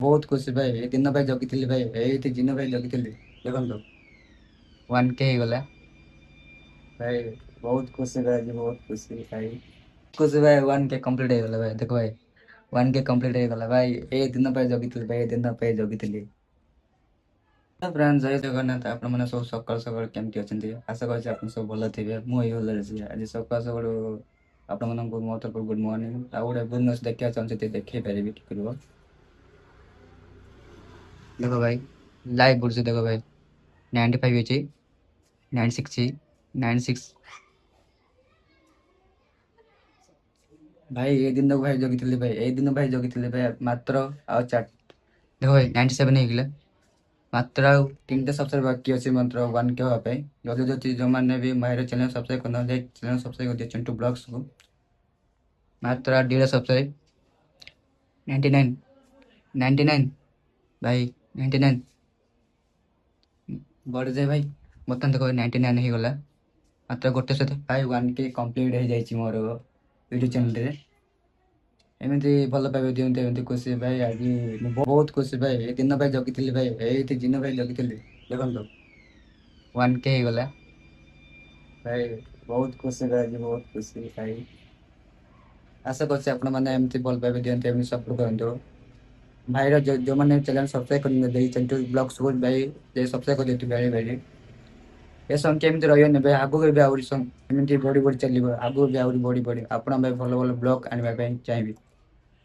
बहुत खुशी भाई ए दिन भाई जगिଥିଲି भाई ଏଇଠି ଦିନ ଭାଇ ଜଗିଥିଲି ଦେଖନ୍ତୁ 1K ହେଇଗଲା ଭାଇ ବହୁତ ଖୁସି ଭାଇ ଆଜି ବହୁତ ଖୁସି ଭାଇ 1K କମ୍ପ୍ଲିଟ୍ ହେଇଗଲା ଭାଇ ଦେଖ ଭାଇ 1K କମ୍ପ୍ଲିଟ୍ ହେଇଗଲା ଭାଇ ଏ ଦିନ ପାଇଁ ଜଗିଥିଲି ଭାଇ ଏ ଦିନ ପାଇଁ ଜଗିଥିଲି ଫ୍ରେଣ୍ଡ ଜୟ ଜଗନ୍ନାଥ ଆପଣମାନେ ସବୁ ସକାଳୁ ସକାଳୁ କେମିତି ଅଛନ୍ତି ଆଶା କରୁଛି ଆପଣ ସବୁ ଭଲ ଥିବେ ମୁଁ ଏଇ ଭଲରେ ଅଛି ଆଜି ସକାଳୁ ସକାଳୁ ଆପଣମାନଙ୍କୁ ମୋ ତରଫରୁ ଗୁଡ୍ ମର୍ଣ୍ଣିଂ ଆଉ ଗୋଟେ ଗୁଡ୍ ନ୍ୟୁଜ୍ ଦେଖିବାକୁ ଚାହୁଁଛି ଯଦି ଦେଖେଇ ପାରିବି ଟିକେ ରୁହ देखो भाई लाइव बोल से देखो भाई 95 ଅଛି 96 96 ଭାଇ ଏ ଦିନକୁ ଭାଇ ଜଗିଥିଲି ଭାଇ ଏଇ ଦିନ ଭାଇ ଜଗିଥିଲି ଭାଇ ମାତ୍ର ଆଉ 4 ଦେଖ ଭାଇ 97 ହେଇଗଲା ମାତ୍ର ଆଉ 3ଟା ସବସ୍କ୍ରାଇବ୍ ବାକି ଅଛି ମାତ୍ର 1K ହବା ପାଇଁ ଜଲ୍ଦି ଜଲ୍ଦି ଯୋଉମାନେ ବି ମାହିର ଚ୍ୟାନେଲ୍ ସବସ୍କ୍ରାଇବ୍ କରିନାହାନ୍ତି ଚ୍ୟାନେଲ୍ ସବସ୍କ୍ରାଇବ୍ କରିଦିଅ ଚିଣ୍ଟୁ ବ୍ଲଗ୍ସକୁ ମାତ୍ର ଆଉ 2ଟା ସବସ୍କ୍ରାଇବ୍ 99 99 ଭାଇ 99 ବଢ଼ିଯାଏ ଭାଇ ବର୍ତ୍ତମାନ ଦେଖ 99 ହେଇଗଲା ମାତ୍ର ଗୋଟେ ସହିତ ଭାଇ 1K କମ୍ପ୍ଲିଟ୍ ହେଇଯାଇଛି ମୋର ୟୁଟ୍ୟୁବ୍ ଚ୍ୟାନେଲ୍ରେ ଏମିତି ଭଲ ପାଇବା ଦିଅନ୍ତି ଏମିତି ଖୁସି ଭାଇ ଆଜି ମୁଁ ବହୁତ ଖୁସି ଭାଇ ଏ ଦିନ ପାଇଁ ଜଗିଥିଲି ଭାଇ ଏଇଠି ଦିନ ପାଇଁ ଜଗିଥିଲି ଦେଖନ୍ତୁ 1K ହେଇଗଲା ଭାଇ ବହୁତ ଖୁସି ଭାଇ ଆଜି ବହୁତ ଖୁସି ଭାଇ ଆଶା କରୁଛି ଆପଣମାନେ ଏମିତି ଭଲ ପାଇବା ଦିଅନ୍ତି ଏମିତି ସପୋର୍ଟ କରନ୍ତୁ ଭାଇର ଯୋଉମାନେ ଚ୍ୟାନେଲ୍ ସବସ୍କ୍ରାଇବ୍ କରିନାହାନ୍ତି ଚିଣ୍ଟୁ ବ୍ଲଗ୍ସକୁ ଭାଇ ସବସ୍କ୍ରାଇବ୍ କରିଦିଅନ୍ତୁ ଭାଇ ଭାଇ ଏ ସଂଖ୍ୟା ଏମିତି ରହିବନି ଭାଇ ଆଗକୁ ବି ଆହୁରି ଏମିତି ବଢି ବଢି ଚାଲିବ ଆଗକୁ ବି ଆହୁରି ବଢି ବଢି ଆପଣ ପାଇଁ ଭଲ ଭଲ ବ୍ଲଗ ଆଣିବା ପାଇଁ ଚାହିଁବି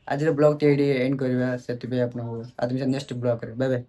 ଆଜିର ବ୍ଲଗଟି ଏଇଠି ଏଣ୍ଡ କରିବା ସେଥିପାଇଁ ଆପଣଙ୍କୁ ଆଜି ନେକ୍ସଟ ବ୍ଲଗରେ ବାଏ ବାଏ।